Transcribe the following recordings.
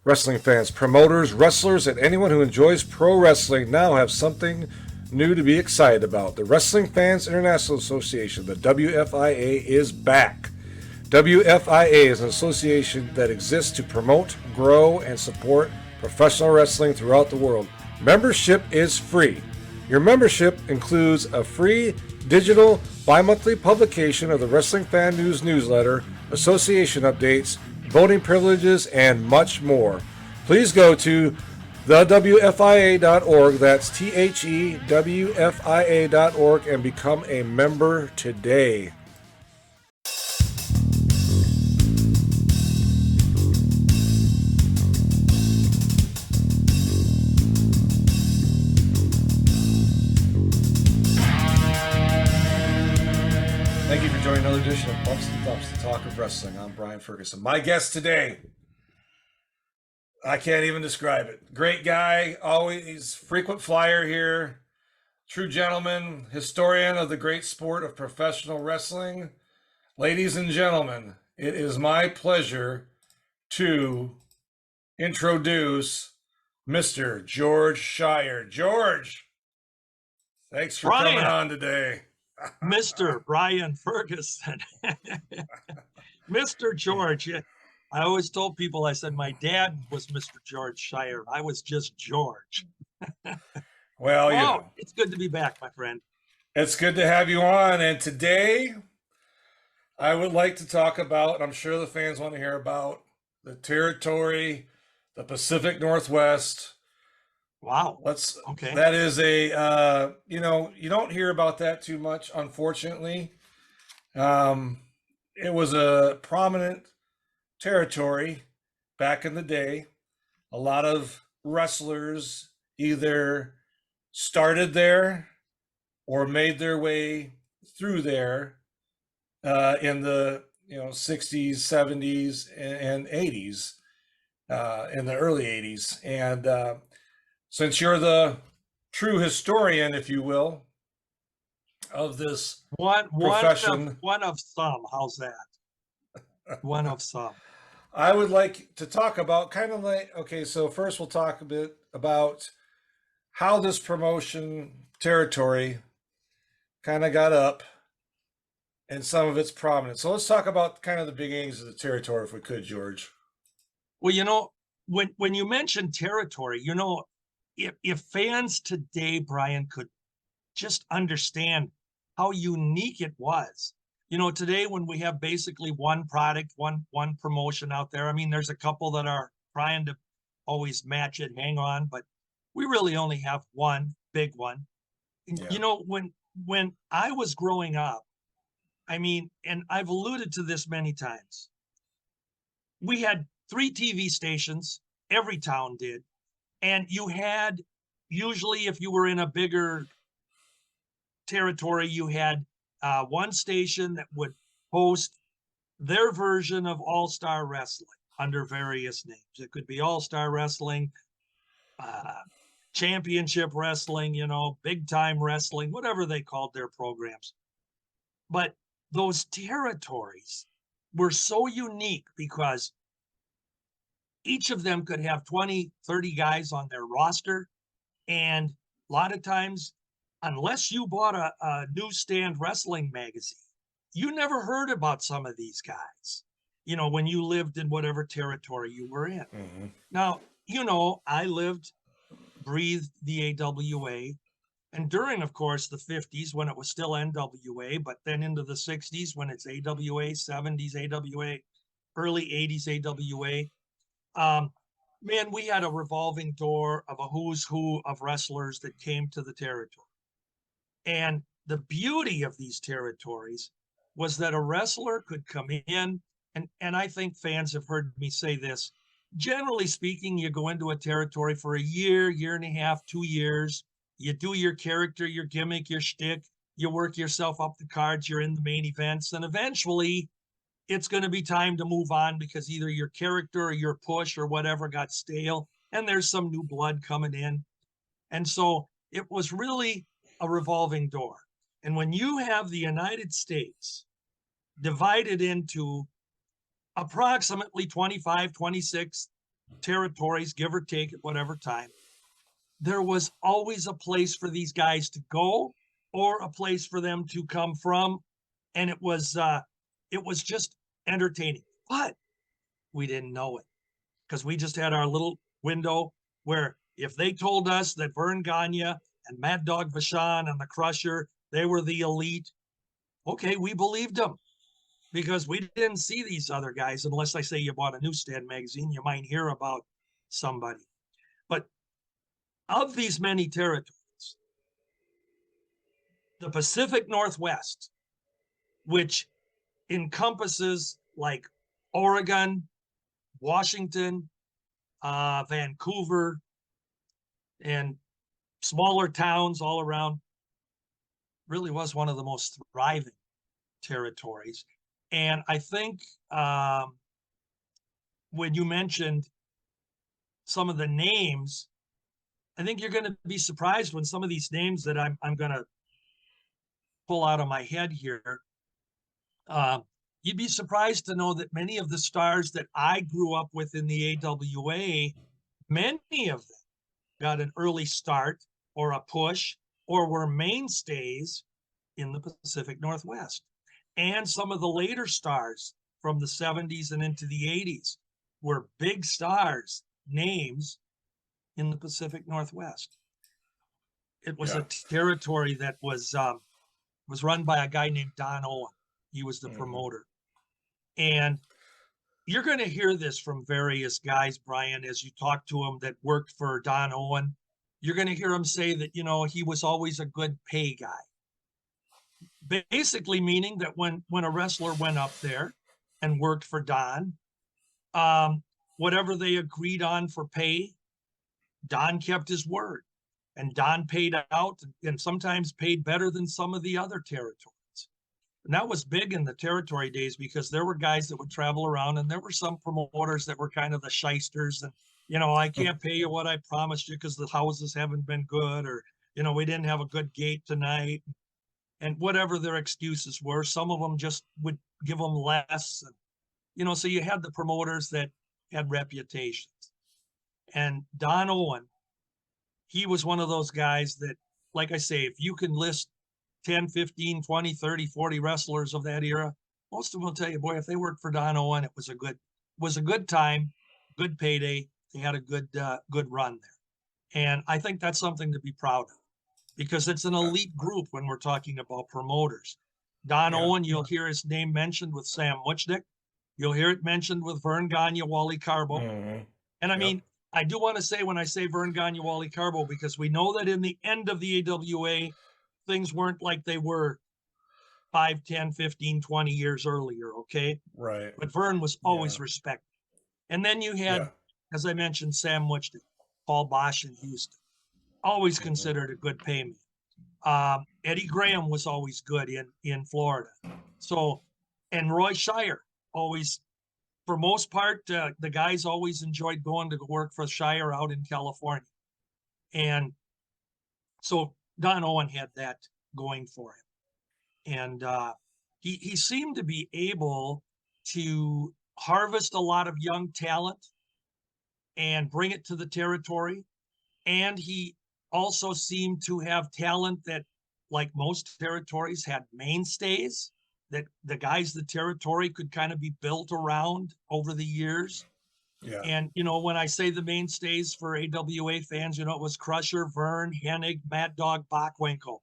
Wrestling fans, promoters, wrestlers, and anyone who enjoys pro wrestling now have something new to be excited about. The Wrestling Fans International Association, the WFIA, is back. WFIA is an association that exists to promote, grow, and support professional wrestling throughout the world. Membership is free. Your membership includes a free digital bi-monthly publication of the Wrestling Fan News newsletter, association updates, voting privileges, and much more. Please go to thewfia.org, that's thewfia.org, and become a member today. Thank you for joining another edition of Bumps and Thumps, the talk of wrestling. I'm Brian Ferguson. My guest today, I can't even describe it. Great guy, always frequent flyer here, true gentleman, historian of the great sport of professional wrestling. Ladies and gentlemen, it is my pleasure to introduce Mr. George Schire. George, thanks for coming on today. Mr. Brian Ferguson. Mr. George. I always told people, I said, my dad was Mr. George Schire. I was just George. Well, you know, it's good to be back, my friend. It's good to have you on. And today, I would like to talk about, and I'm sure the fans want to hear about, the territory, the Pacific Northwest. Wow. Okay. That is a, you don't hear about that too much, unfortunately. It was a prominent territory back in the day. A lot of wrestlers either started there or made their way through there in the 60s, 70s, and 80s, in the early 80s. And since you're the true historian, if you will, of this profession. One of some. How's that? One of some. I would like to talk about so first we'll talk a bit about how this promotion territory kind of got up and some of its prominence. So let's talk about kind of the beginnings of the territory, if we could, George. Well, when you mention territory, if fans today, Brian, could just understand how unique it was. Today when we have basically one product, one promotion out there, I mean, there's a couple that are trying to always match it, hang on, but we really only have one big one. Yeah. When I was growing up, I mean, and I've alluded to this many times, we had 3 TV stations, every town did. And you had, usually if you were in a bigger territory, you had one station that would host their version of All-Star Wrestling under various names. It could be All-Star Wrestling, Championship Wrestling, Big Time Wrestling, whatever they called their programs. But those territories were so unique because each of them could have 20, 30 guys on their roster. And a lot of times, unless you bought a newsstand wrestling magazine, you never heard about some of these guys, when you lived in whatever territory you were in. Mm-hmm. Now, I breathed the AWA. And during, of course, the 50s when it was still NWA, but then into the 60s when it's AWA, 70s AWA, early 80s AWA. Man, we had a revolving door of a who's who of wrestlers that came to the territory. And the beauty of these territories was that a wrestler could come in, and I think fans have heard me say this. Generally speaking, you go into a territory for a year, year and a half, 2 years. You do your character, your gimmick, your shtick. You work yourself up the cards. You're in the main events. And eventually, it's going to be time to move on because either your character or your push or whatever got stale and there's some new blood coming in. And so it was really a revolving door. And when you have the United States divided into approximately 25, 26 territories, give or take at whatever time, there was always a place for these guys to go or a place for them to come from. And it was just entertaining, but we didn't know it because we just had our little window where if they told us that Vern Gagne and Mad Dog Vachon and the Crusher, they were the elite, okay, we believed them because we didn't see these other guys unless I say you bought a newsstand magazine, you might hear about somebody. But of these many territories, the Pacific Northwest, which encompasses like Oregon, Washington, Vancouver, and smaller towns all around, really was one of the most thriving territories. And I think when you mentioned some of the names, I think you're going to be surprised when some of these names that I'm going to pull out of my head here. You'd be surprised to know that many of the stars that I grew up with in the AWA, many of them got an early start or a push or were mainstays in the Pacific Northwest. And some of the later stars from the 70s and into the 80s were big stars, names in the Pacific Northwest. It was a territory that was run by a guy named Don Owen. He was the promoter. And you're going to hear this from various guys, Brian, as you talk to them that worked for Don Owen. You're going to hear him say that, you know, he was always a good pay guy. Basically meaning that when a wrestler went up there and worked for Don, whatever they agreed on for pay, Don kept his word. And Don paid out and sometimes paid better than some of the other territories. And that was big in the territory days because there were guys that would travel around and there were some promoters that were kind of the shysters. And, you know, I can't pay you what I promised you because the houses haven't been good, or, you know, we didn't have a good gate tonight. And whatever their excuses were, some of them just would give them less. And, you know, so you had the promoters that had reputations. And Don Owen, he was one of those guys that, like I say, if you can list 10, 15, 20, 30, 40 wrestlers of that era, most of them will tell you, boy, if they worked for Don Owen, it was a good time, good payday. They had a good run there. And I think that's something to be proud of because it's an elite group when we're talking about promoters. Don Owen, you'll hear his name mentioned with Sam Muchnick. You'll hear it mentioned with Vern Gagne, Wally Carbo. And I mean, I do want to say when I say Vern Gagne, Wally Carbo, because we know that in the end of the AWA, things weren't like they were 5, 10, 15, 20 years earlier, okay? Right. But Vern was always respected. And then you had, as I mentioned, Sam Muchnick, Paul Bosch in Houston, always considered a good payment. Eddie Graham was always good in Florida. So, and Roy Schire, always, for most part, the guys always enjoyed going to work for Schire out in California. And so Don Owen had that going for him. And he seemed to be able to harvest a lot of young talent and bring it to the territory. And he also seemed to have talent that, like most territories, had mainstays that the guys the territory could kind of be built around over the years. Yeah. And, you know, when I say the mainstays for AWA fans, you know, it was Crusher, Vern, Hennig, Mad Dog, Bockwinkel,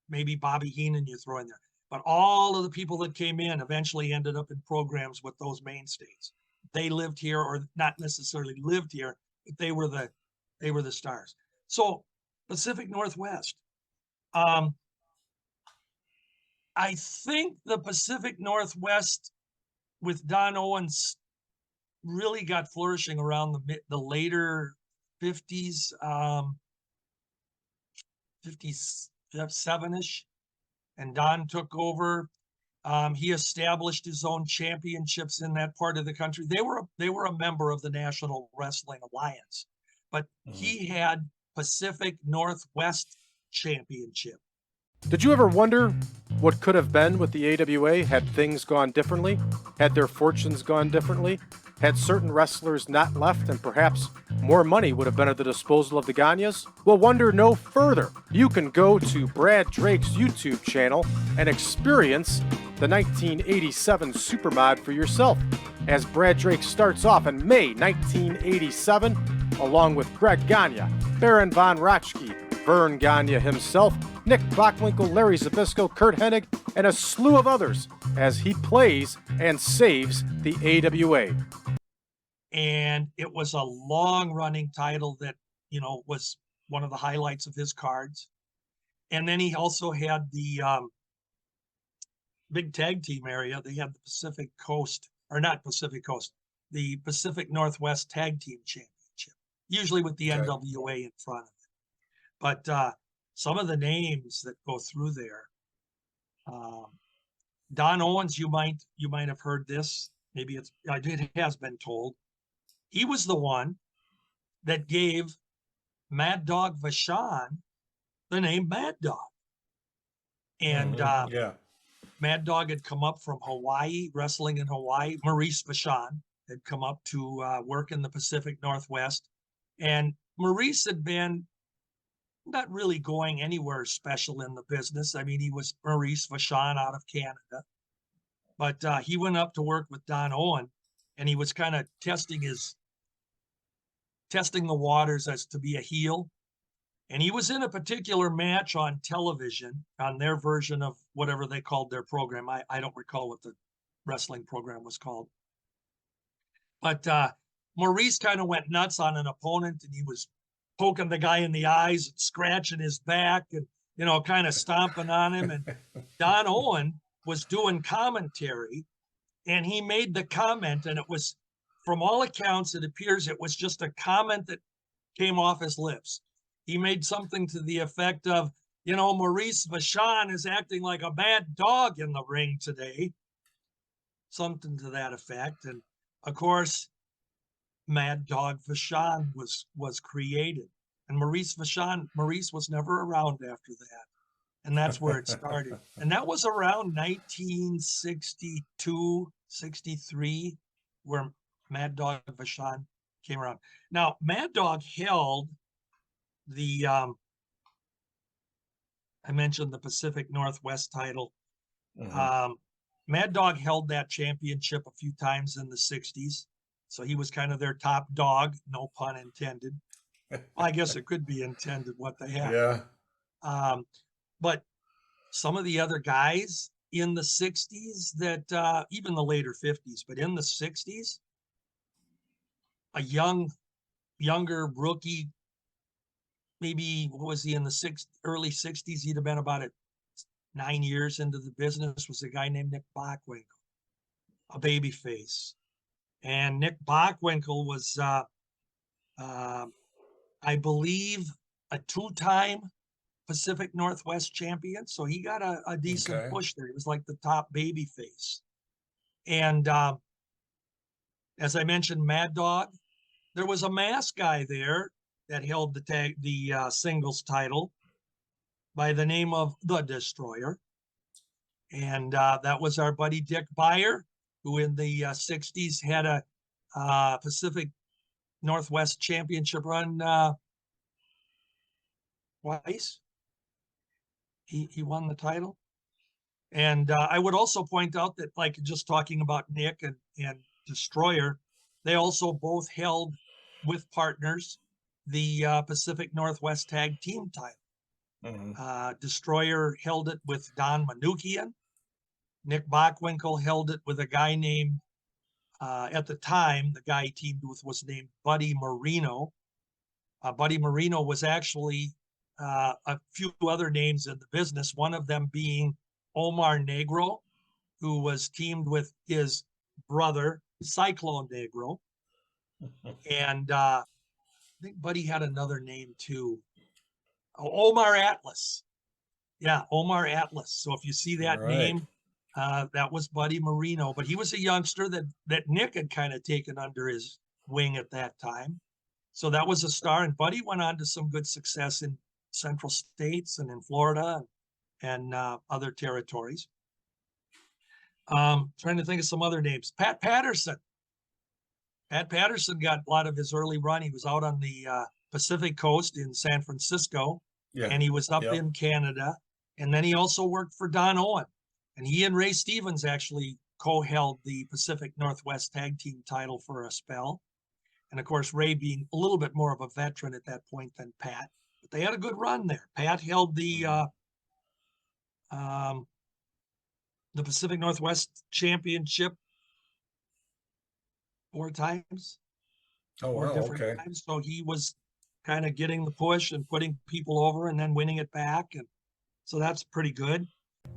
maybe Bobby Heenan you throw in there. But all of the people that came in eventually ended up in programs with those mainstays. They lived here, or not necessarily lived here, but they were the stars. So Pacific Northwest. I think the Pacific Northwest with Don Owens really got flourishing around the later 50s, 57-ish, and Don took over. He established his own championships in that part of the country. They were a member of the National Wrestling Alliance, but he had Pacific Northwest Championship Did you ever wonder what could have been with the AWA had things gone differently? Had their fortunes gone differently? Had certain wrestlers not left and perhaps more money would have been at the disposal of the Gagnes? Well, wonder no further. You can go to Brad Drake's YouTube channel and experience the 1987 Supermod for yourself, as Brad Drake starts off in May 1987 along with Greg Gagne, Baron von Raschke, Vern Gagne himself, Nick Bockwinkel, Larry Zbyszko, Kurt Hennig, and a slew of others as he plays and saves the AWA. And it was a long-running title that, was one of the highlights of his cards. And then he also had the big tag team area. They had the Pacific Coast, or not Pacific Coast, the Pacific Northwest Tag Team Championship, usually with the NWA in front of it. But some of the names that go through there, Don Owens, you might have heard this. Maybe it has been told. He was the one that gave Mad Dog Vachon the name Mad Dog. And Mad Dog had come up from Hawaii, wrestling in Hawaii. Maurice Vachon had come up to work in the Pacific Northwest. And Maurice had been not really going anywhere special in the business. I mean, he was Maurice Vachon out of Canada. But he went up to work with Don Owen, and he was kind of testing the waters as to be a heel. And he was in a particular match on television, on their version of whatever they called their program. I don't recall what the wrestling program was called. But Maurice kind of went nuts on an opponent, and he was poking the guy in the eyes and scratching his back and, kind of stomping on him. And Don Owen was doing commentary, and he made the comment, and it was, from all accounts, it appears it was just a comment that came off his lips. He made something to the effect of, Maurice Vachon is acting like a mad dog in the ring today. Something to that effect. And of course, Mad Dog Vachon was created. And Maurice was never around after that. And that's where it started. And that was around 1962, 63, where Mad Dog Vachon came around. Now, Mad Dog held the, I mentioned the Pacific Northwest title. Mm-hmm. Mad Dog held that championship a few times in the 60s. So he was kind of their top dog, no pun intended. Well, I guess it could be intended what they had. Yeah. But some of the other guys in the 60s that, even the later 50s, but in the 60s, a younger rookie, maybe, what was he, in the early 60s? He'd have been about 9 years into the business, was a guy named Nick Bockwinkel, a babyface. And Nick Bockwinkel was, I believe, a two-time Pacific Northwest champion. So he got a decent push there. He was like the top babyface. And as I mentioned, Mad Dog, there was a mask guy there that held the singles title by the name of The Destroyer. And that was our buddy Dick Beyer, who in the 60s had a Pacific Northwest championship run twice. He won the title. And I would also point out that, like, just talking about Nick and Destroyer, they also both held with partners the Pacific Northwest Tag Team title. Mm-hmm. Destroyer held it with Don Manukian. Nick Bockwinkel held it with a guy named, at the time, the guy he teamed with was named Buddy Marino. Buddy Marino was actually a few other names in the business, one of them being Omar Negro, who was teamed with his brother, Cyclone Negro. And I think Buddy had another name too. Omar Atlas. Yeah, Omar Atlas. So if you see that name, that was Buddy Marino. But he was a youngster that Nick had kind of taken under his wing at that time. So that was a star. And Buddy went on to some good success in Central States and in Florida. and other territories. Trying to think of some other names. Pat Patterson. Pat Patterson got a lot of his early run. He was out on the Pacific Coast in San Francisco, Yeah. and he was up Yep. in Canada. And then he also worked for Don Owen. And he and Ray Stevens actually co-held the Pacific Northwest Tag Team title for a spell. And of course, Ray being a little bit more of a veteran at that point than Pat. But they had a good run there. Pat held the Pacific Northwest Championship 4 times. Oh, 4 wow. different Okay. times. So he was kind of getting the push and putting people over and then winning it back. And so that's pretty good.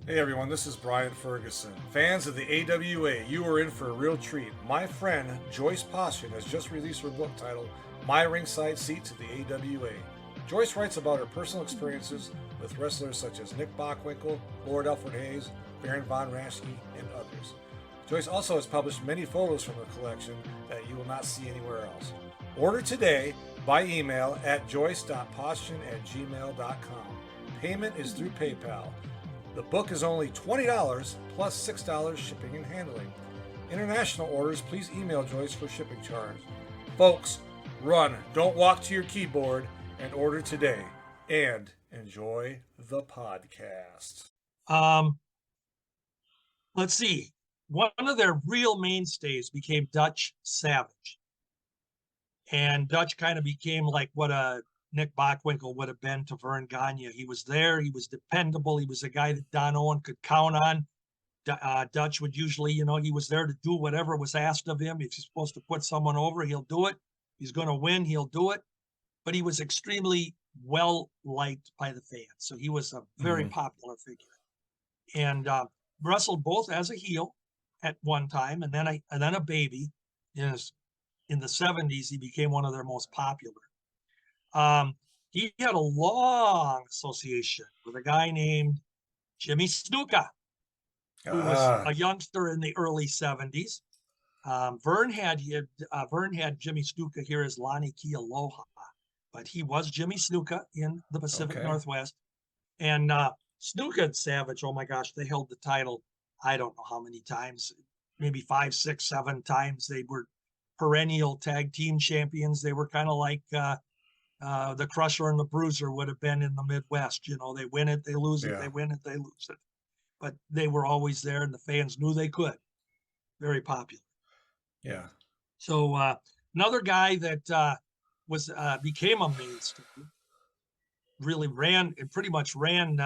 Hey everyone, this is Brian Ferguson. Fans of the AWA, you are in for a real treat. My friend Joyce Poston has just released her book titled My Ringside Seat to the AWA. Joyce writes about her personal experiences with wrestlers such as Nick Bockwinkel, Lord Alfred Hayes, Baron Von Raschke, and others. Joyce also has published many photos from her collection that you will not see anywhere else. Order today by email at joyce.poston@gmail.com. Payment is through PayPal. The book is only $20 plus $6 shipping and handling. International orders, please email Joyce for shipping charge. Folks, run, don't walk to your keyboard, and order today. And enjoy the podcast. Let's see. One of their real mainstays became Dutch Savage. And Dutch kind of became like what a Nick Bockwinkel would have been to Vern Gagne. He was there. He was dependable. He was a guy that Don Owen could count on. Dutch would usually, he was there to do whatever was asked of him. If he's supposed to put someone over, he'll do it. He's going to win, he'll do it. But he was extremely well liked by the fans. So he was a very popular figure. And wrestled both as a heel at one time and then a baby. In the 70s, he became one of their most popular. He had a long association with a guy named Jimmy Snuka, who was a youngster in the early 70s. Vern had Jimmy Snuka here as Lonnie Key Aloha, but he was Jimmy Snuka in the Pacific Northwest. And Snuka and Savage, oh my gosh, they held the title, I don't know how many times, maybe 5, 6, 7 times. They were perennial tag team champions. They were kind of like the Crusher and the Bruiser would have been in the Midwest. They win it, they lose it, they win it, they lose it. But they were always there, and the fans knew they could. Very popular. Yeah. So another guy that became a mainstay, really pretty much ran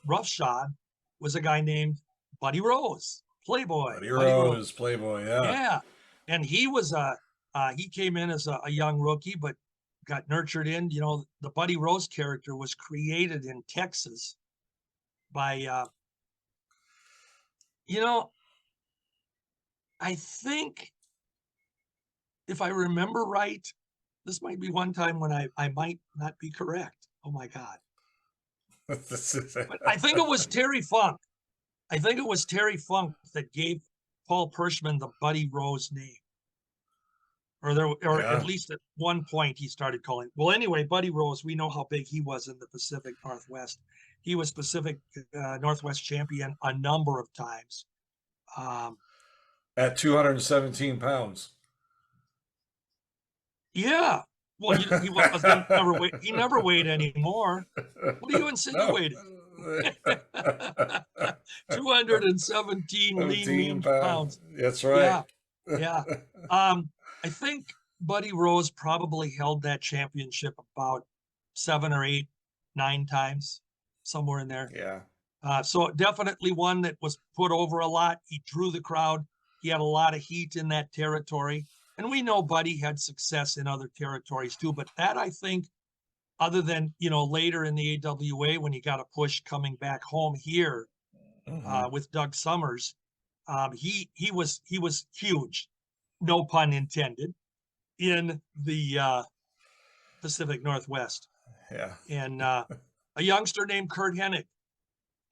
roughshod, was a guy named Buddy Rose, Playboy. Buddy Rose, Playboy, yeah. Yeah, and he was he came in as a young rookie, but got nurtured in. The Buddy Rose character was created in Texas by, I think, if I remember right, this might be one time when I might not be correct. Oh my God. But I think it was Terry Funk. I think it was Terry Funk that gave Paul Pershman the Buddy Rose name. Or at least at one point he started calling. Well, anyway, Buddy Rose, we know how big he was in the Pacific Northwest. He was Pacific Northwest champion a number of times. At 217 pounds. Yeah. Well, he never weighed anymore. What are you insinuating? 217 lean pounds. That's right. Yeah. I think Buddy Rose probably held that championship about 7 or 8, 9 times, somewhere in there. Yeah. So definitely one that was put over a lot. He drew the crowd. He had a lot of heat in that territory. And we know Buddy had success in other territories too. But that, I think, other than, later in the AWA when he got a push coming back home here with Doug Summers, he was huge. No pun intended, in the Pacific Northwest. Yeah. And a youngster named Kurt Hennig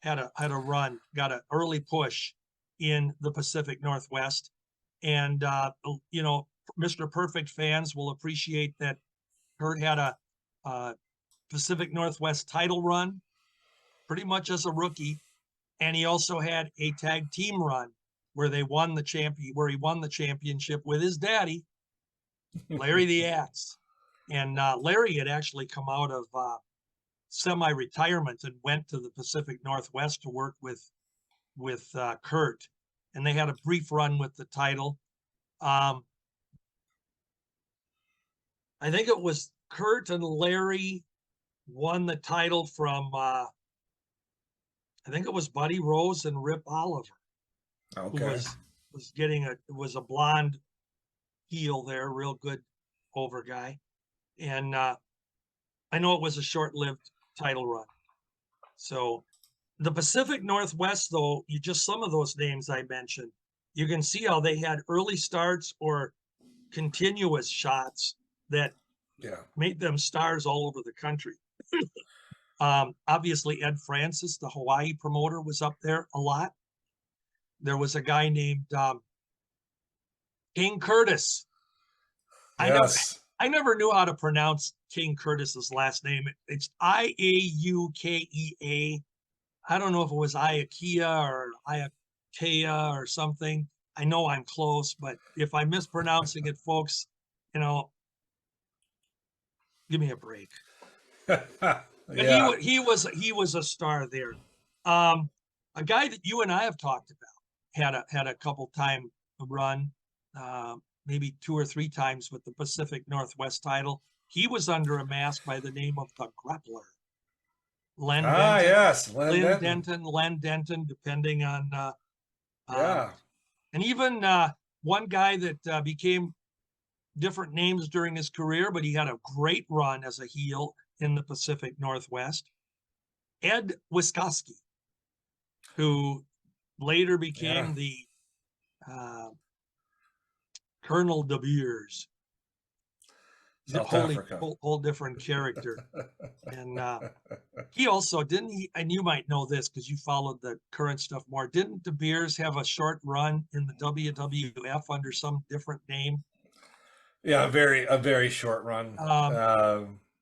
had a run, got an early push in the Pacific Northwest. And, Mr. Perfect fans will appreciate that Kurt had a Pacific Northwest title run. pretty much as a rookie. And he also had a tag team run where he won the championship with his daddy, Larry the Axe. And Larry had actually come out of semi-retirement and went to the Pacific Northwest to work with Kurt, and they had a brief run with the title. I think it was Kurt and Larry won the title from I think it was Buddy Rose and Rip Oliver, who was a blonde heel there, real good over guy. And I know it was a short-lived title run. So the Pacific Northwest, though, some of those names I mentioned, you can see how they had early starts or continuous shots that made them stars all over the country. Obviously, Ed Francis, the Hawaii promoter, was up there a lot. There was a guy named King Curtis. Yes. I never knew how to pronounce King Curtis's last name. It's Iaukea. I don't know if it was Iaukea or Iakea or something. I know I'm close, but if I'm mispronouncing it, folks, give me a break. But he was a star there. A guy that you and I have talked about had a couple time run, maybe 2 or 3 times with the Pacific Northwest title. He was under a mask by the name of the Grappler. Len Denton, depending on and even one guy that became different names during his career, but he had a great run as a heel in the Pacific Northwest. Ed Wiskoski, who later became the Colonel De Beers. Whole different character. And he also and you might know this because you followed the current stuff more. Didn't De Beers have a short run in the WWF under some different name? Yeah, a very short run.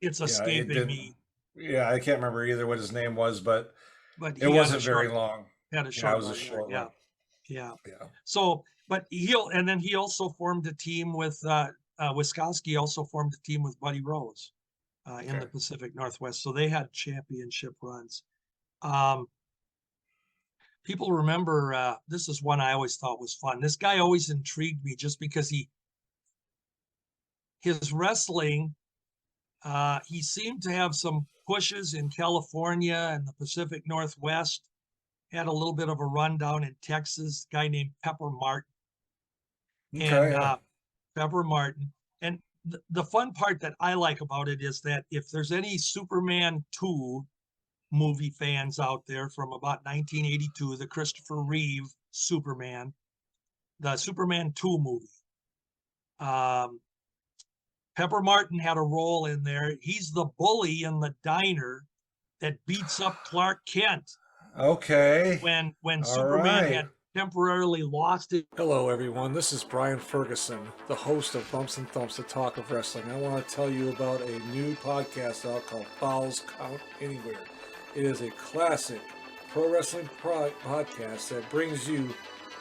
It's escaping me. Yeah, I can't remember either what his name was, but it wasn't very long. Had a short run. Yeah. So, but he also formed a team with Wiskoski also formed a team with Buddy Rose in the Pacific Northwest. So they had championship runs. People remember, this is one I always thought was fun. This guy always intrigued me just because his wrestling, he seemed to have some pushes in California and the Pacific Northwest, had a little bit of a run down in Texas, a guy named Pepper Martin. Pepper Martin. And the fun part that I like about it is that if there's any Superman 2 movie fans out there from about 1982, the Christopher Reeve Superman, the Superman 2 movie, Pepper Martin had a role in there. He's the bully in the diner that beats up Clark Kent. Okay. When Superman had temporarily lost it. Hello, everyone. This is Brian Ferguson, the host of Bumps and Thumps, the talk of wrestling. I want to tell you about a new podcast out called Falls Count Anywhere. It is a classic pro wrestling podcast that brings you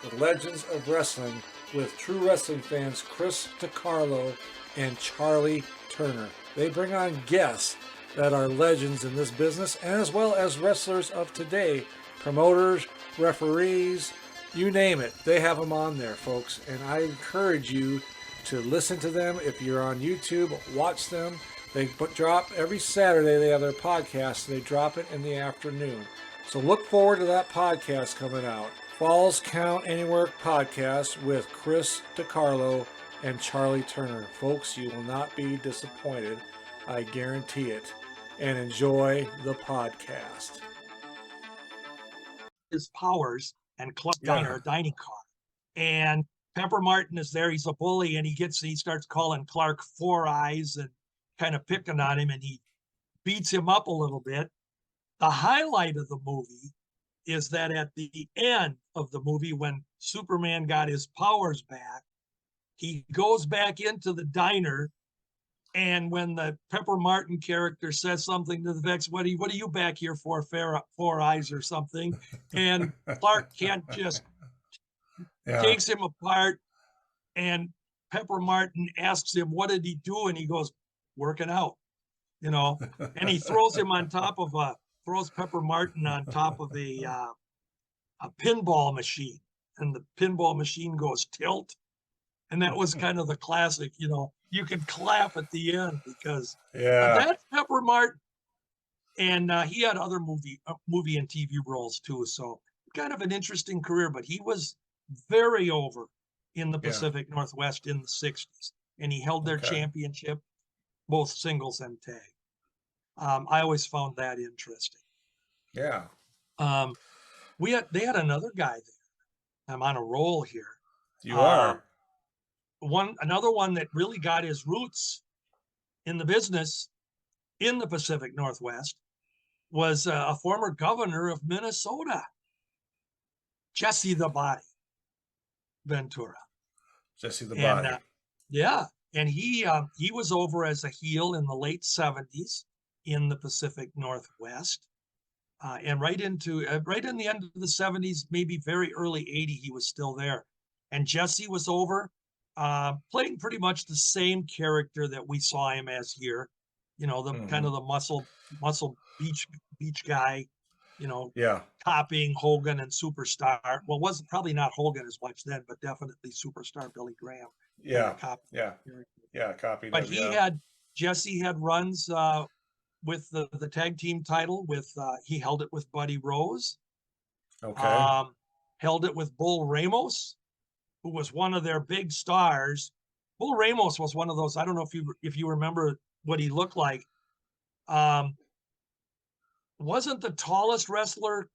the legends of wrestling with true wrestling fans Chris DiCarlo and Charlie Turner. They bring on guests that are legends in this business, as well as wrestlers of today, promoters, referees, you name it. They have them on there, folks. And I encourage you to listen to them. If you're on YouTube, watch them. They drop every Saturday. They have their podcast. They drop it in the afternoon. So look forward to that podcast coming out. Falls Count Anywhere podcast with Chris DiCarlo and Charlie Turner. Folks, you will not be disappointed. I guarantee it. And enjoy the podcast. His powers and Club Diner, a dining car. And Pepper Martin is there. He's a bully, and he starts calling Clark Four Eyes and kind of picking on him, and he beats him up a little bit. The highlight of the movie is that at the end of the movie, when Superman got his powers back, he goes back into the diner And when the Pepper Martin character says something to the Vex, what are you back here for, four eyes or something? And Clark Kent just Yeah. takes him apart, and Pepper Martin asks him, what did he do? And he goes, working out, and he throws Pepper Martin on top of a pinball machine, and the pinball machine goes tilt. And that was kind of the classic, you could clap at the end because Yeah. that's Pepper Martin. And he had other movie and TV roles too. So kind of an interesting career, but he was very over in the Pacific Northwest in the 60s. And he held their championship, both singles and tag. I always found that interesting. Yeah. They had another guy there. I'm on a roll here. You are. Another one that really got his roots in the business in the Pacific Northwest was a former governor of Minnesota, Jesse the Body Ventura. Jesse the Body. And he was over as a heel in the late 70s in the Pacific Northwest. And right in the end of the 70s, maybe very early 80s, he was still there. And Jesse was over, playing pretty much the same character that we saw him as here, kind of the muscle beach guy, copying Hogan and Superstar. Well, wasn't probably not Hogan as much then, but definitely Superstar Billy Graham. Copied. But Jesse had runs with the tag team title he held it with Buddy Rose. Held it with Bull Ramos, who was one of their big stars. Bull Ramos was one of those, I don't know if you remember what he looked like. Wasn't the tallest wrestler,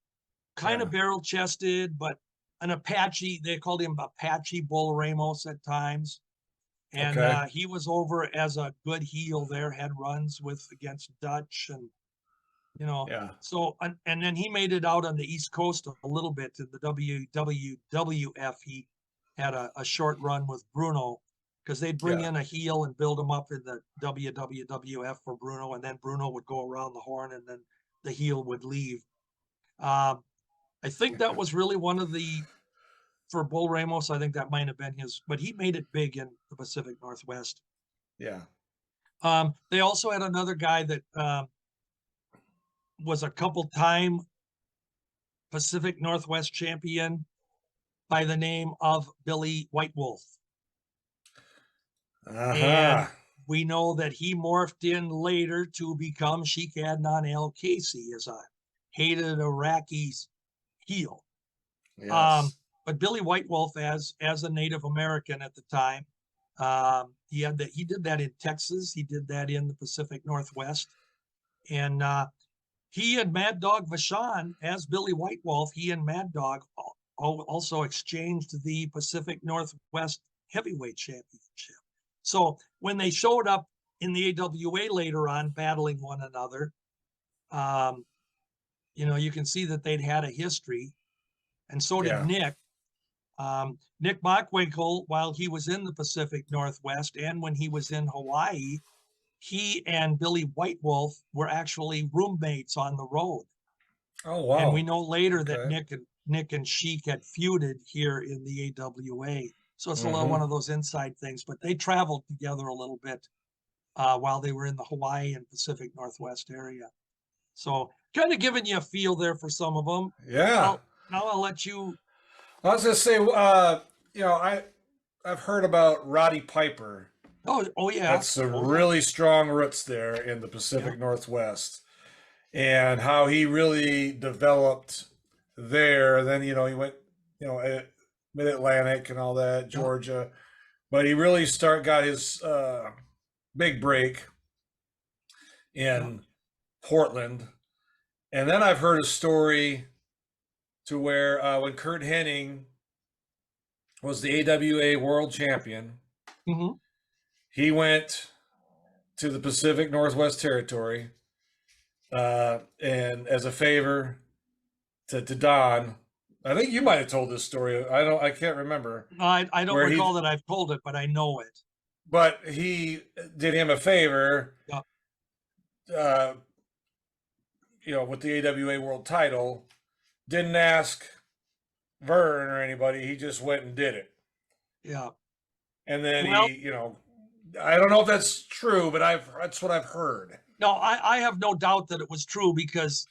kind of barrel chested, but an Apache. They called him Apache Bull Ramos at times. And he was over as a good heel there, had runs against Dutch and, so, and then he made it out on the East Coast a little bit in the WWF. He had a short run with Bruno because they'd bring in a heel and build him up in the WWF for Bruno. And then Bruno would go around the horn and then the heel would leave. I think that was really for Bull Ramos, I think that might have been but he made it big in the Pacific Northwest. Yeah. They also had another guy that was a couple-time Pacific Northwest champion by the name of Billy White Wolf. And we know that he morphed in later to become Sheik Adnan Al-Kaisi as a hated Iraqi heel. Yes. But Billy White Wolf, as a Native American at the time, he did that in Texas. He did that in the Pacific Northwest. And he and Mad Dog Vachon, as Billy White Wolf, he and Mad Dog also exchanged the Pacific Northwest Heavyweight Championship. So when they showed up in the AWA later on, battling one another, you can see that they'd had a history. And so did Nick. Nick Bockwinkel, while he was in the Pacific Northwest and when he was in Hawaii, he and Billy White Wolf were actually roommates on the road. Oh, wow. And we know later that Nick and Sheik had feuded here in the AWA. So it's a little one of those inside things, but they traveled together a little bit while they were in the Hawaii and Pacific Northwest area. So kind of giving you a feel there for some of them. Yeah. Now I'll let you. I was going to say, I've heard about Roddy Piper. Oh yeah. That's some really strong roots there in the Pacific Northwest, and how he really developed there. Then, he went, Mid-Atlantic and all that, Georgia, but he really got his big break in Portland. And then I've heard a story to where when Kurt Hennig was the AWA world champion, he went to the Pacific Northwest Territory and as a favor to Don. I think you might have told this story. I can't remember. I don't recall that I've told it, but I know it. but he did him a favor, Yeah. uh, with the AWA World Title. Didn't ask Vern or anybody. He just went and did it. Yeah. And then Well, I don't know if that's true, but that's what I've heard. no, I have no doubt that it was true because,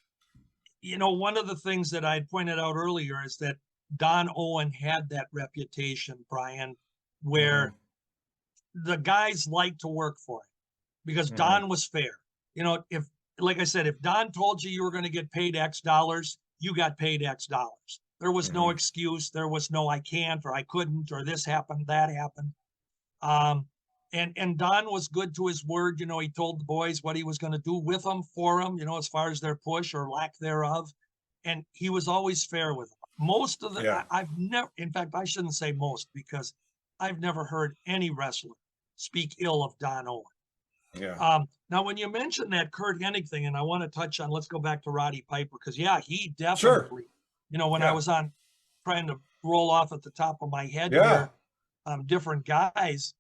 one of the things that I pointed out earlier is that Don Owen had that reputation, Brian, where the guys like to work for him because Don was fair. If, like I said, if Don told you were going to get paid X dollars, you got paid X dollars. There was no excuse. There was no I can't or I couldn't or this happened, that happened. And Don was good to his word. He told the boys what he was going to do with them, for them, as far as their push or lack thereof. And he was always fair with them. Most of the, Yeah. I've never, in fact, I shouldn't say most because I've never heard any wrestler speak ill of Don Owen. Yeah. Now, when you mention that Kurt Hennig thing, and I want to touch on, let's go back to Roddy Piper because, yeah, he definitely, when I was on trying to roll off at the top of my head here, different guys,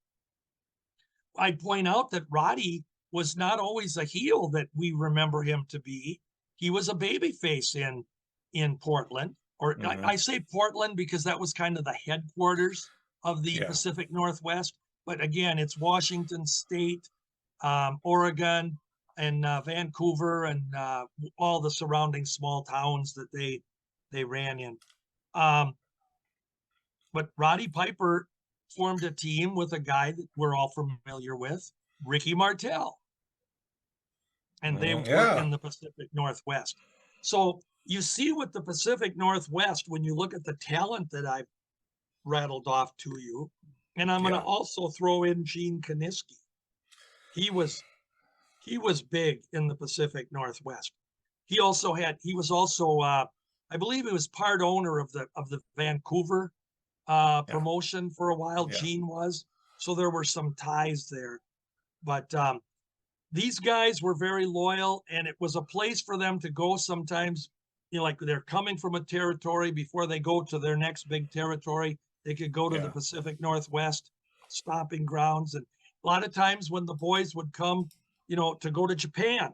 I'd point out that Roddy was not always a heel that we remember him to be. He was a babyface in Portland, or I say Portland because that was kind of the headquarters of the Pacific Northwest. But again, it's Washington State, Oregon, and Vancouver, and all the surrounding small towns that they ran in. But Roddy Piper formed a team with a guy that we're all familiar with, Ricky Martel. And they were in the Pacific Northwest. So you see with the Pacific Northwest, when you look at the talent that I've rattled off to you, and I'm going to also throw in Gene Kaniski. He was big in the Pacific Northwest. He was also I believe he was part owner of the Vancouver promotion for a while. Gene was, so there were some ties there, but these guys were very loyal, and it was a place for them to go sometimes. Like they're coming from a territory before they go to their next big territory, they could go to the Pacific Northwest stomping grounds. And a lot of times when the boys would come, to go to Japan,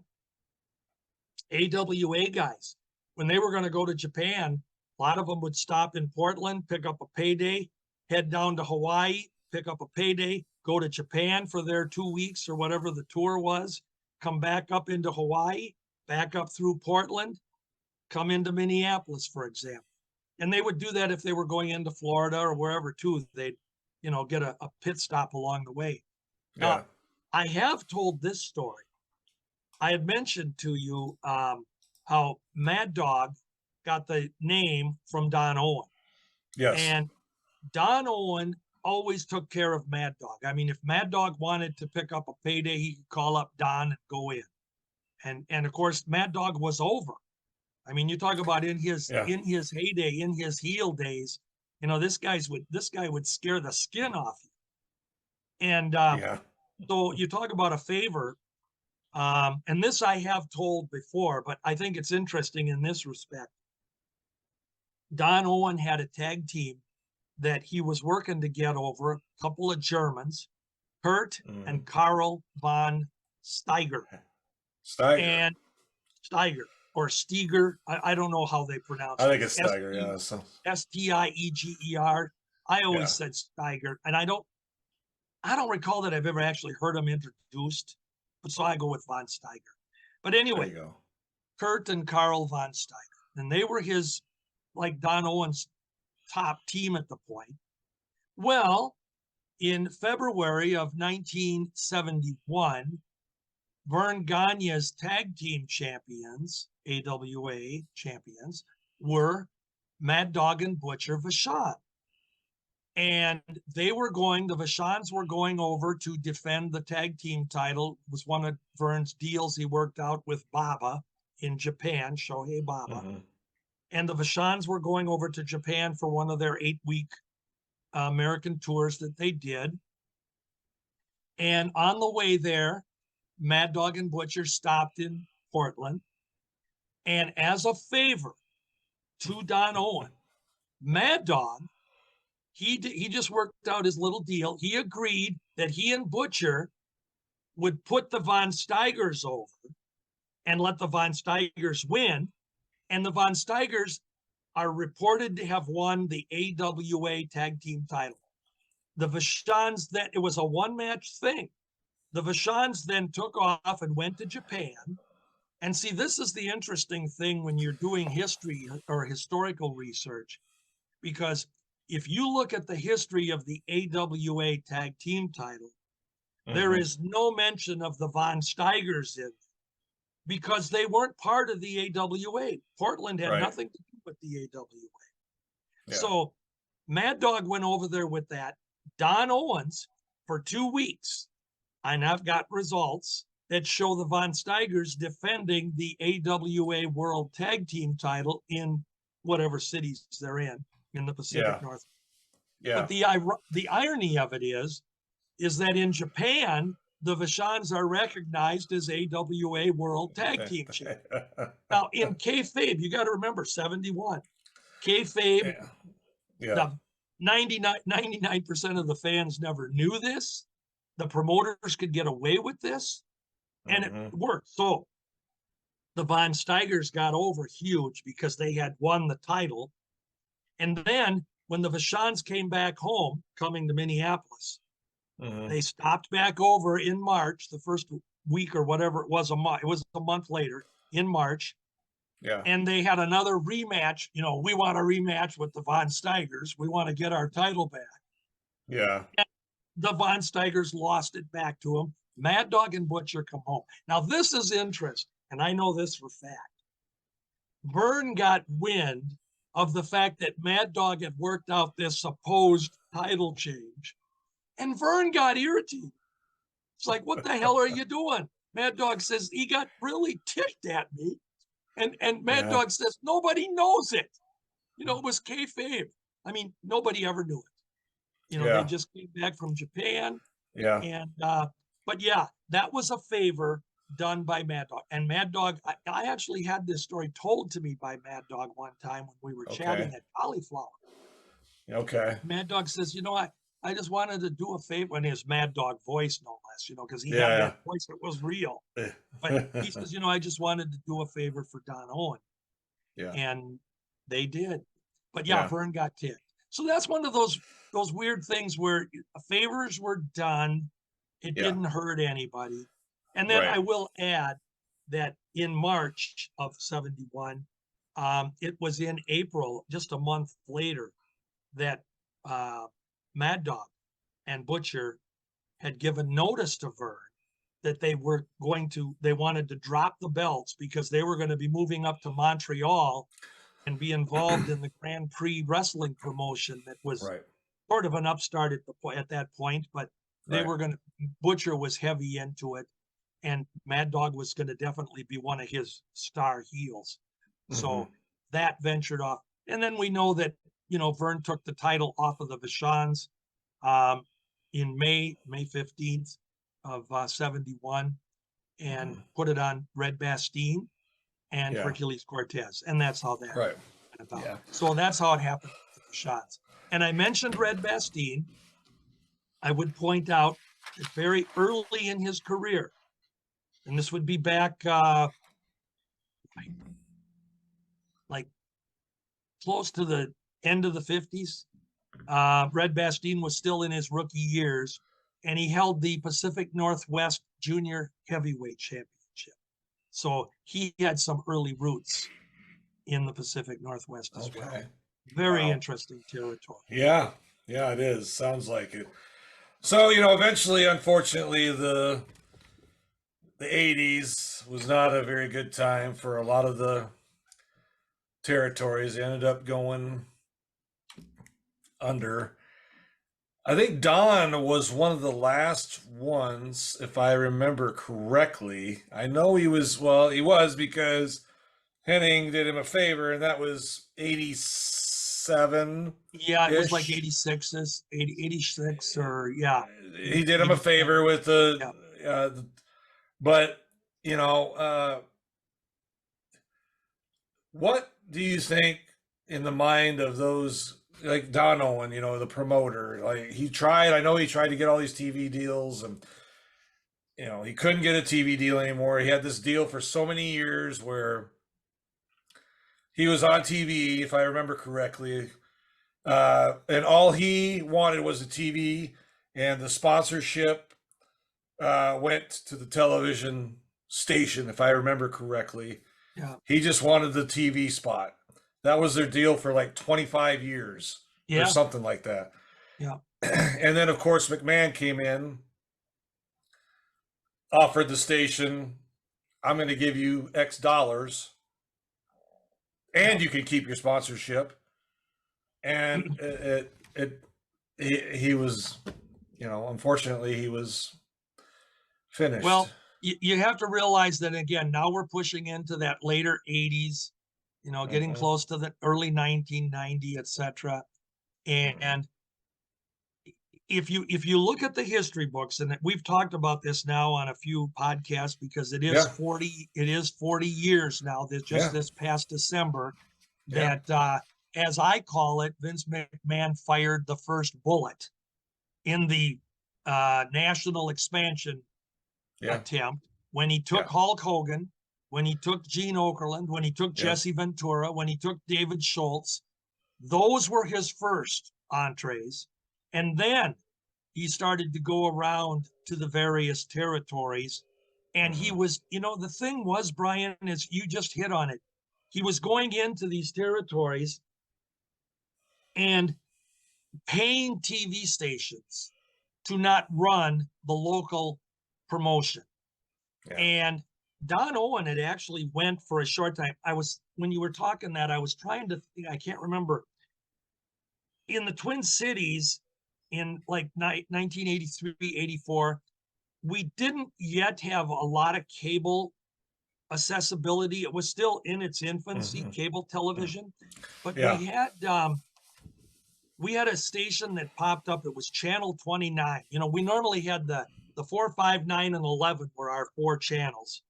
AWA guys, when they were going to go to Japan, a lot of them would stop in Portland, pick up a payday, head down to Hawaii, pick up a payday, go to Japan for their 2 weeks or whatever the tour was, come back up into Hawaii, back up through Portland, come into Minneapolis, for example. And they would do that if they were going into Florida or wherever too. They'd, get a pit stop along the way. Now, I have told this story. I had mentioned to you how Mad Dog got the name from Don Owen. Yes. And Don Owen always took care of Mad Dog. I mean, if Mad Dog wanted to pick up a payday, he could call up Don and go in. And of course, Mad Dog was over. I mean, you talk about in his heyday, in his heel days, this guy would scare the skin off you. And so you talk about a favor. And this I have told before, but I think it's interesting in this respect. Don Owen had a tag team that he was working to get over, a couple of Germans, Kurt and Karl von Steiger. And Steiger or Steiger. I don't know how they pronounce it. I think it's Steiger, Steiger. I always said Steiger. And I don't recall that I've ever actually heard him introduced, but so I go with von Steiger. But anyway, Kurt and Karl von Steiger. And they were his, like Don Owen's top team at the point. Well, in February of 1971, Vern Gagne's tag team champions, AWA champions, were Mad Dog and Butcher Vachon. And the Vachons were going over to defend the tag team title. It was one of Vern's deals he worked out with Baba in Japan, Shohei Baba. And the Vachons were going over to Japan for one of their 8-week American tours that they did. And on the way there, Mad Dog and Butcher stopped in Portland. And as a favor to Don Owen, Mad Dog, he just worked out his little deal. He agreed that he and Butcher would put the Von Steigers over and let the Von Steigers win. And the Von Steigers are reported to have won the AWA tag team title. The Vachons, that it was a one-match thing. The Vachons then took off and went to Japan. And see, this is the interesting thing when you're doing history or historical research, because if you look at the history of the AWA tag team title, there is no mention of the Von Steigers in it because they weren't part of the AWA. Portland had nothing to do with the AWA. Yeah. So Mad Dog went over there with that. Don Owens for 2 weeks, and I've got results that show the Von Steigers defending the AWA World Tag Team title in whatever cities they're in the Pacific Northwest. Yeah. But the irony of it is that in Japan, the Vachons are recognized as AWA World Tag Team Champions. Now, in kayfabe, you got to remember 71. Kayfabe, the 99% of the fans never knew this. The promoters could get away with this, and it worked. So the Von Steigers got over huge because they had won the title. And then when the Vachons came back home, coming to Minneapolis, they stopped back over in March, the first week or whatever it was, it was a month later in March. Yeah. And they had another rematch. You know, we want a rematch with the Von Steigers. We want to get our title back. Yeah. And the Von Steigers lost it back to them. Mad Dog and Butcher come home. Now, this is interesting, and I know this for fact. Vern got wind of the fact that Mad Dog had worked out this supposed title change, and Vern got irritated. It's like, what the hell are you doing? Mad Dog says he got really ticked at me. And Mad Dog says, nobody knows it. You know, it was kayfabe. I mean, nobody ever knew it. You know, they just came back from Japan. Yeah. And, but yeah, that was a favor done by Mad Dog. And Mad Dog, I actually had this story told to me by Mad Dog one time when we were chatting at Cauliflower. Okay. Mad Dog says, you know, I just wanted to do a favor, in his Mad Dog voice, no less, you know, because he had that voice that was real. But he says, you know, I just wanted to do a favor for Don Owen. Yeah. And they did. But Vern got ticked. So that's one of those weird things where favors were done. It didn't hurt anybody. And then I will add that in March of 71, it was in April, just a month later, that Mad Dog and Butcher had given notice to Vern that they wanted to drop the belts because they were going to be moving up to Montreal and be involved in the Grand Prix wrestling promotion that was sort of an upstart at that point, but they were going to, Butcher was heavy into it, and Mad Dog was going to definitely be one of his star heels. So that ventured off. And then we know that, you know, Vern took the title off of the Vachons in May 15th of 71 and put it on Red Bastien and Hercules Cortez. And that's how that went about. Yeah. So that's how it happened with the Vachons. And I mentioned Red Bastien. I would point out that very early in his career, and this would be back like close to the end of the 50s, Red Bastien was still in his rookie years, and he held the Pacific Northwest Junior Heavyweight Championship. So he had some early roots in the Pacific Northwest as well. Very interesting territory. Yeah, it is. Sounds like it. So, you know, eventually, unfortunately, the 80s was not a very good time for a lot of the territories. They ended up going under. I think Don was one of the last ones, if I remember correctly. I know he was because Henning did him a favor, and that was 87. Yeah, it was like 86 or He did him a favor with but, you know, what do you think in the mind of those like Don Owen, the promoter, like I know he tried to get all these TV deals, and he couldn't get a TV deal anymore. He had this deal for so many years where he was on TV, if I remember correctly, and all he wanted was a TV, and the sponsorship went to the television station, if I remember correctly. Yeah. He just wanted the TV spot. That was their deal for like 25 years or something like that. Yeah. And then, of course, McMahon came in, offered the station, I'm going to give you X dollars, and you can keep your sponsorship. And he was, unfortunately, he was finished. Well, you have to realize that, again, now we're pushing into that later 80s, getting close to the early 1990, etc. And if you look at the history books, and we've talked about this now on a few podcasts, because it is 40 years now, this past December, that as I call it, Vince McMahon fired the first bullet in the national expansion attempt, when he took Hulk Hogan, when he took Gene Okerlund, when he took Jesse Ventura, when he took David Schultz. Those were his first entrees. And then he started to go around to the various territories. And he was, the thing was, Brian, is you just hit on it. He was going into these territories and paying TV stations to not run the local promotion. And Don Owen had actually went for a short time. When you were talking that, I was trying to think, I can't remember. In the Twin Cities in like 1983, 84, we didn't yet have a lot of cable accessibility. It was still in its infancy, cable television. But we had a station that popped up. It was Channel 29. We normally had the 4, 5, 9, and 11 were our 4 channels.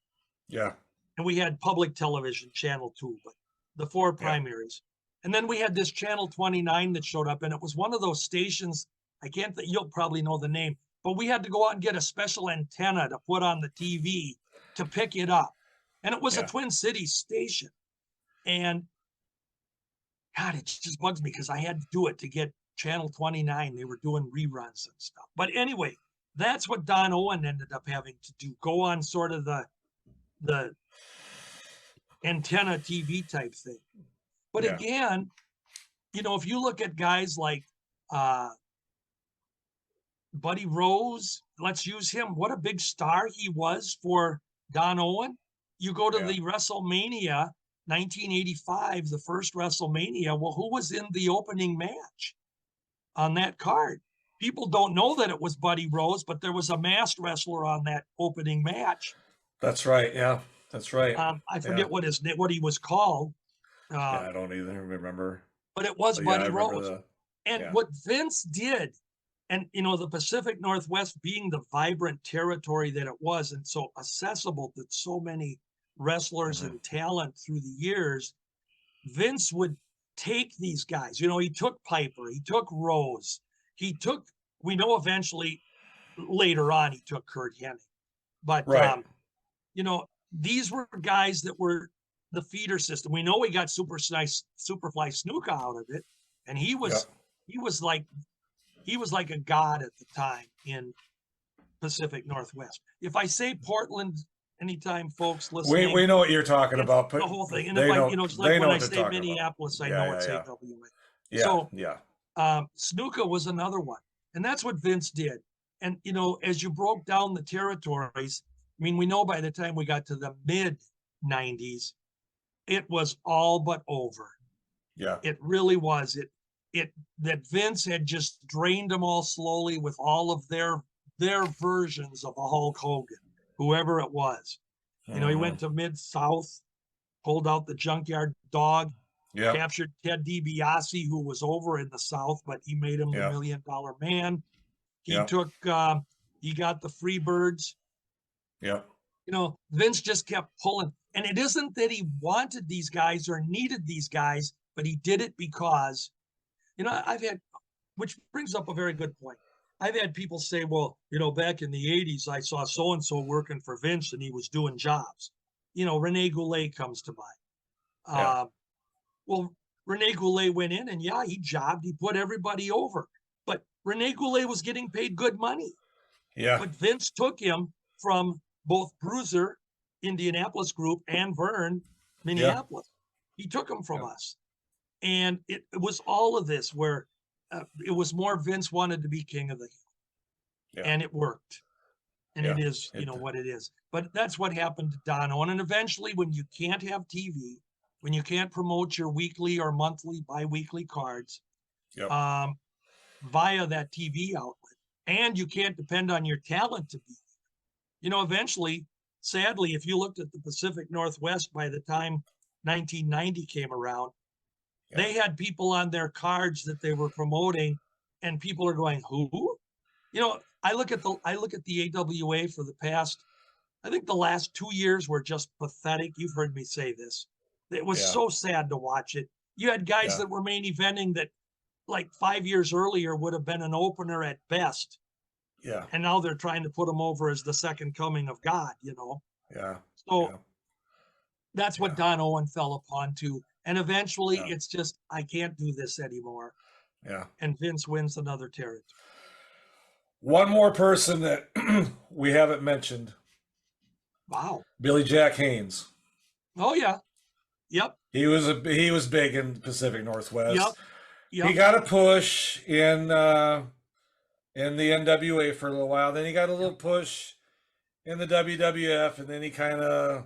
Yeah. And we had public television, Channel 2, but the 4 primaries. And then we had this Channel 29 that showed up, and it was one of those stations, you'll probably know the name, but we had to go out and get a special antenna to put on the TV to pick it up. And it was a Twin Cities station. And God, it just bugs me because I had to do it to get Channel 29. They were doing reruns and stuff. But anyway, that's what Don Owen ended up having to do, go on sort of the antenna TV type thing. But again, if you look at guys like Buddy Rose, let's use him. What a big star he was for Don Owen. You go to the WrestleMania 1985, the first WrestleMania. Well, who was in the opening match on that card? People don't know that it was Buddy Rose, but there was a masked wrestler on that opening match. That's right. Yeah, that's right. I forget what he was called. I don't even remember. But it was Buddy Rose. What Vince did, and the Pacific Northwest being the vibrant territory that it was, and so accessible to so many wrestlers and talent through the years, Vince would take these guys. He took Piper, he took Rose, we know eventually later on he took Kurt Hennig. But these were guys that were the feeder system. We know we got Superfly Snuka out of it, and he was like a god at the time in Pacific Northwest. If I say Portland, anytime folks listening, we know what you're talking about. The whole thing, and it's like when I say Minneapolis, I know it's AWA. Snuka was another one, and that's what Vince did. And as you broke down the territories, we know by the time we got to the mid 90s, it was all but over. Yeah, it really was. That Vince had just drained them all slowly with all of their versions of a Hulk Hogan, whoever it was. He went to Mid-South, pulled out the Junkyard Dog, captured Ted DiBiase, who was over in the South, but he made him the $1 Million Man. He took, he got the Freebirds. Yeah. Vince just kept pulling. And it isn't that he wanted these guys or needed these guys, but he did it because I've had, which brings up a very good point. I've had people say, well, back in the 80s, I saw so and so working for Vince and he was doing jobs. Rene Goulet comes to mind. Yeah. Well, Rene Goulet went in and yeah, he jobbed, he put everybody over. But Rene Goulet was getting paid good money. Yeah. But Vince took him from both Bruiser, Indianapolis group, and Vern, Minneapolis. He took him from us. And it was all of this where it was more Vince wanted to be king of the hill. And it worked. And it is, what it is. But that's what happened to Dono. And eventually, when you can't have TV, when you can't promote your weekly or monthly, bi-weekly cards via that TV outlet, and you can't depend on your talent to be, eventually, sadly, if you looked at the Pacific Northwest by the time 1990 came around, they had people on their cards that they were promoting, and people are going, who? I look at the AWA for the past, I think the last 2 years were just pathetic. You've heard me say this. It was so sad to watch it. You had guys that were main eventing that like 5 years earlier would have been an opener at best. Yeah. And now they're trying to put them over as the second coming of God, Yeah. So that's what Don Owen fell upon too. And eventually it's just, I can't do this anymore. Yeah. And Vince wins another territory. One more person that we haven't mentioned. Wow. Billy Jack Haynes. Oh yeah. Yep. He was big in the Pacific Northwest. Yep. He got a push in the NWA for a little while. Then he got a little push in the WWF, and then he kind of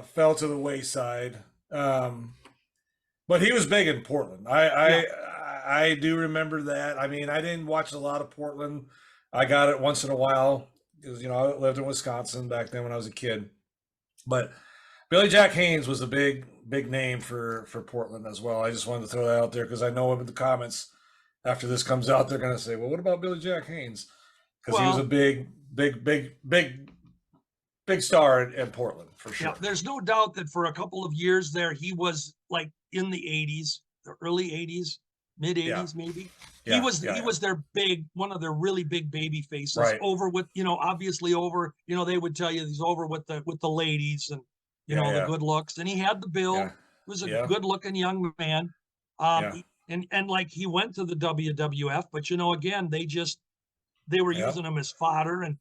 fell to the wayside. But he was big in Portland. I do remember that. I mean, I didn't watch a lot of Portland. I got it once in a while because I lived in Wisconsin back then when I was a kid. But Billy Jack Haynes was a big name for Portland as well. I just wanted to throw that out there because I know in the comments after this comes out, they're going to say, "Well, what about Billy Jack Haynes?" Because he was a big star in Portland for sure. Yeah, there's no doubt that for a couple of years there, he was like in the 80s, the early 80s, mid 80s maybe. He was their one of their really big baby faces. Right. Over with, obviously over, they would tell you he's over with the ladies and the good looks, and he had the build. He was a good looking young man. And like he went to the WWF, but again, they were using him as fodder, and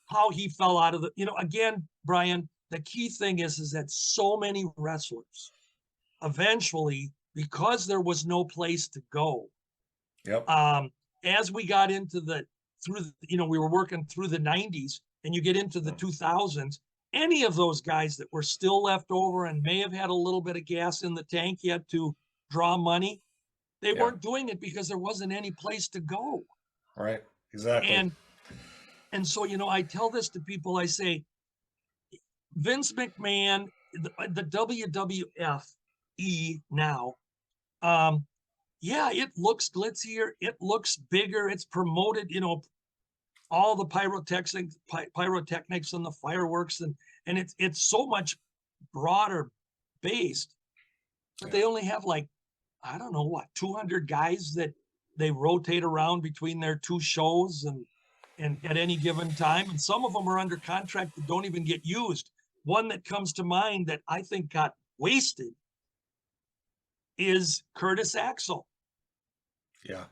how he fell out of the, again, Brian, the key thing is that so many wrestlers eventually, because there was no place to go. As we got into we were working through the 90s and you get into the 2000s, any of those guys that were still left over and may have had a little bit of gas in the tank yet to draw money, they weren't doing it because there wasn't any place to go. Right. Exactly. And so, I tell this to people, I say, Vince McMahon, the WWFE now, it looks glitzier, it looks bigger, it's promoted, all the pyrotechnics and the fireworks, and it's so much broader based, but they only have 200 guys that they rotate around between their two shows and at any given time, and some of them are under contract that don't even get used. One that comes to mind that I think got wasted is Curtis Axel. Yeah.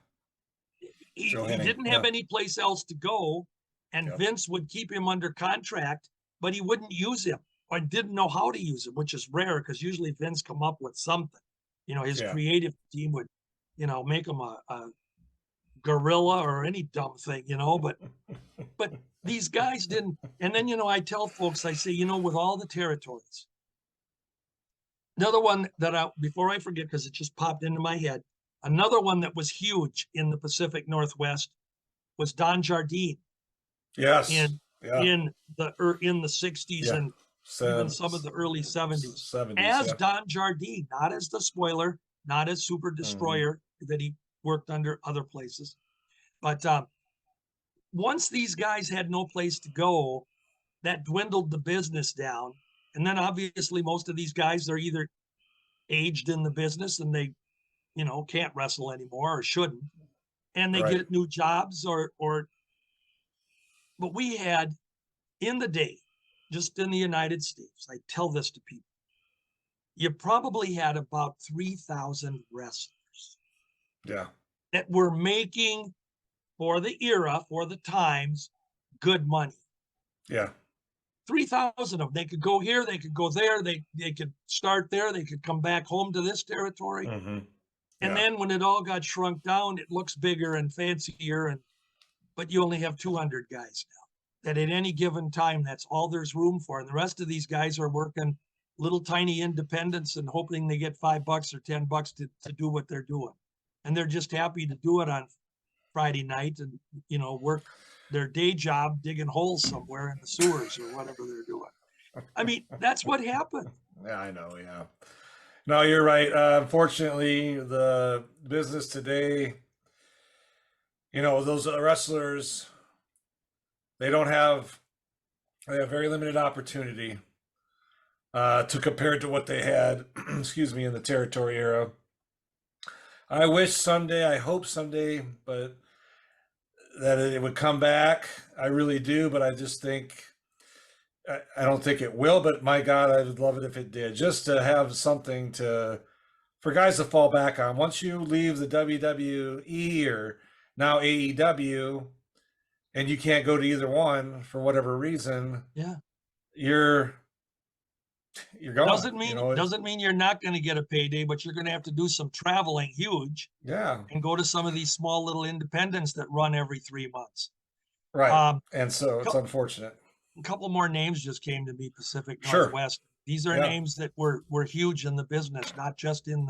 He didn't have any place else to go, and Vince would keep him under contract, but he wouldn't use him or didn't know how to use him, which is rare because usually Vince come up with something. His creative team would, make him a gorilla or any dumb thing, but these guys didn't. And then, I tell folks, I say, with all the territories, another one that before I forget, because it just popped into my head, another one that was huge in the Pacific Northwest was Don Jardine. Yes. In the 60s and even some of the early 70s. As Don Jardine, not as the Spoiler, not as Super Destroyer that he worked under other places. But once these guys had no place to go, that dwindled the business down. And then obviously most of these guys, they're either aged in the business and they, can't wrestle anymore or shouldn't, and they Right. get new jobs but we had in the day, just in the United States, I tell this to people, you probably had about 3,000 wrestlers Yeah. that were making, for the era, for the times, good money. Yeah. 3,000 of them. They could go here, they could go there, they could start there, they could come back home to this territory. Mm-hmm. And Yeah. then when it all got shrunk down, it looks bigger and fancier, but you only have 200 guys now. That at any given time, that's all there's room for. And the rest of these guys are working little tiny independents and hoping they get $5 or $10 to do what they're doing. And they're just happy to do it on Friday night and, work their day job digging holes somewhere in the sewers or whatever they're doing. I mean, that's what happened. Yeah, I know. Yeah. No, you're right. Unfortunately, the business today, those wrestlers, they have very limited opportunity to compare it to what they had, excuse me, in the territory era. I hope someday, but that it would come back. I really do, but I just think, I don't think it will, but my God, I would love it if it did, just to have something for guys to fall back on. Once you leave the WWE or now AEW, and you can't go to either one for whatever reason, Yeah. you're gone. Doesn't mean you're not going to get a payday, but you're going to have to do some traveling huge. Yeah. And go to some of these small little independents that run every 3 months. Right. And so it's unfortunate. A couple more names just came to me, Pacific Sure. Northwest. These are names that were huge in the business, not just in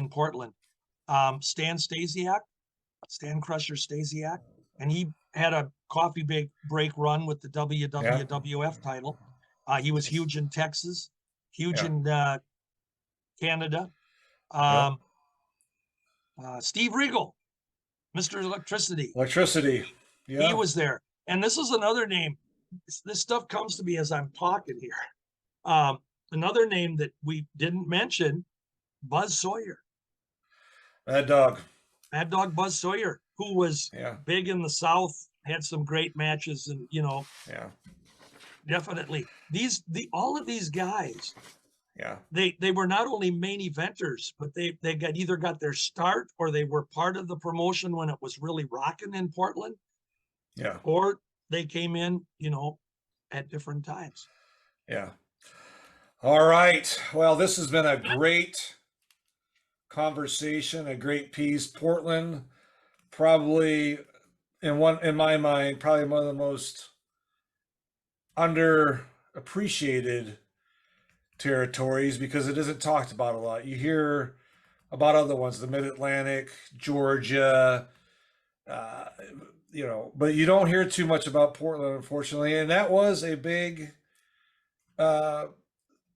Portland. Stan Crusher Stasiak, and he had a coffee break run with the WWF title. He was huge in Texas, huge in Canada. Steve Regal, Mr. Electricity. Yeah. He was there. And this is another name. This stuff comes to me as I'm talking here. Another name that we didn't mention, Buzz Sawyer. Mad Dog Buzz Sawyer, who was big in the South, had some great matches, and definitely all of these guys. Yeah. They were not only main eventers, but they either got their start or they were part of the promotion when it was really rocking in Portland. Yeah. Or they came in, at different times. Yeah. All right. Well, this has been a great conversation, a great piece. Portland, probably in my mind, probably one of the most underappreciated territories because it isn't talked about a lot. You hear about other ones, the Mid-Atlantic, Georgia, but you don't hear too much about Portland, unfortunately. And that was a big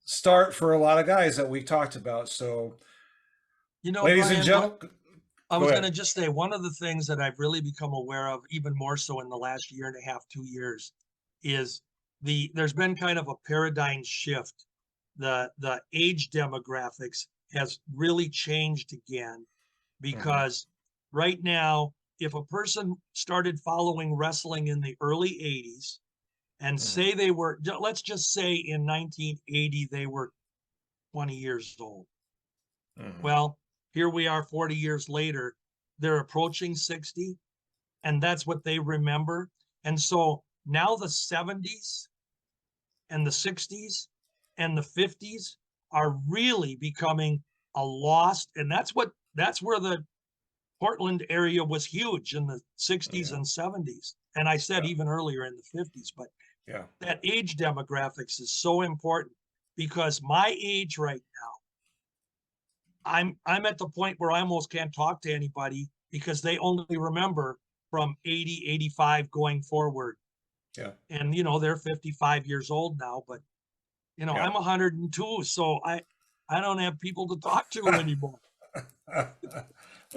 start for a lot of guys that we talked about. So, ladies Brian, and gentlemen, I was going to just say one of the things that I've really become aware of, even more so in the last year and a half, 2 years, is there's been kind of a paradigm shift. The age demographics has really changed again because right now, if a person started following wrestling in the early 80s and say they were, let's just say in 1980, they were 20 years old. Well, here we are 40 years later, they're approaching 60, and that's what they remember. And so now the 70s and the 60s and the 50s are really becoming a lost, and that's where the Portland area was huge in the 60s and 70s. And I said even earlier in the 50s, but that age demographics is so important because my age right now, I'm at the point where I almost can't talk to anybody because they only remember from 80, 85 going forward. Yeah. And, they're 55 years old now, but, I'm 102. So I don't have people to talk to anymore. Well,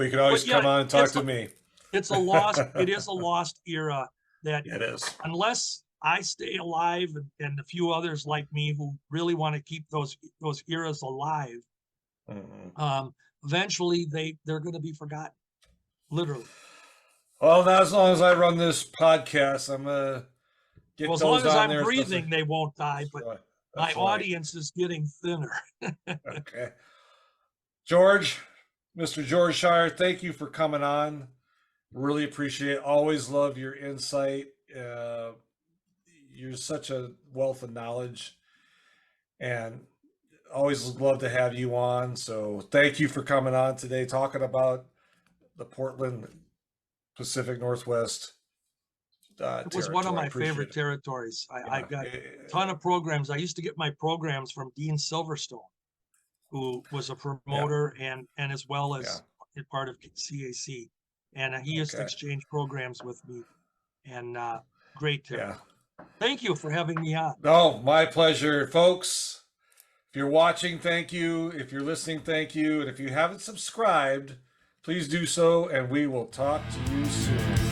you can always come on and talk to me. It is a lost era that it is. Unless I stay alive and a few others like me who really want to keep those eras alive, eventually they're going to be forgotten, literally. Well, not as long as I run this podcast, I'm gonna get Well, as those long as on I'm there. breathing, they won't die, but Right. my That's right. audience is getting thinner. Okay. George, Mr. George Schire, thank you for coming on. Really appreciate it. Always love your insight. You're such a wealth of knowledge, and always love to have you on. So thank you for coming on today, talking about the Portland Pacific Northwest. It was one of territory. my Appreciate favorite it. territories. I Yeah. got a ton of programs. I used to get my programs from Dean Silverstone, who was a promoter and as well as a part of CAC. And he used to Okay. exchange programs with me, and great territory. Yeah. Thank you for having me on. No, my pleasure, folks. If you're watching, thank you. If you're listening, thank you. And if you haven't subscribed, please do so, and we will talk to you soon.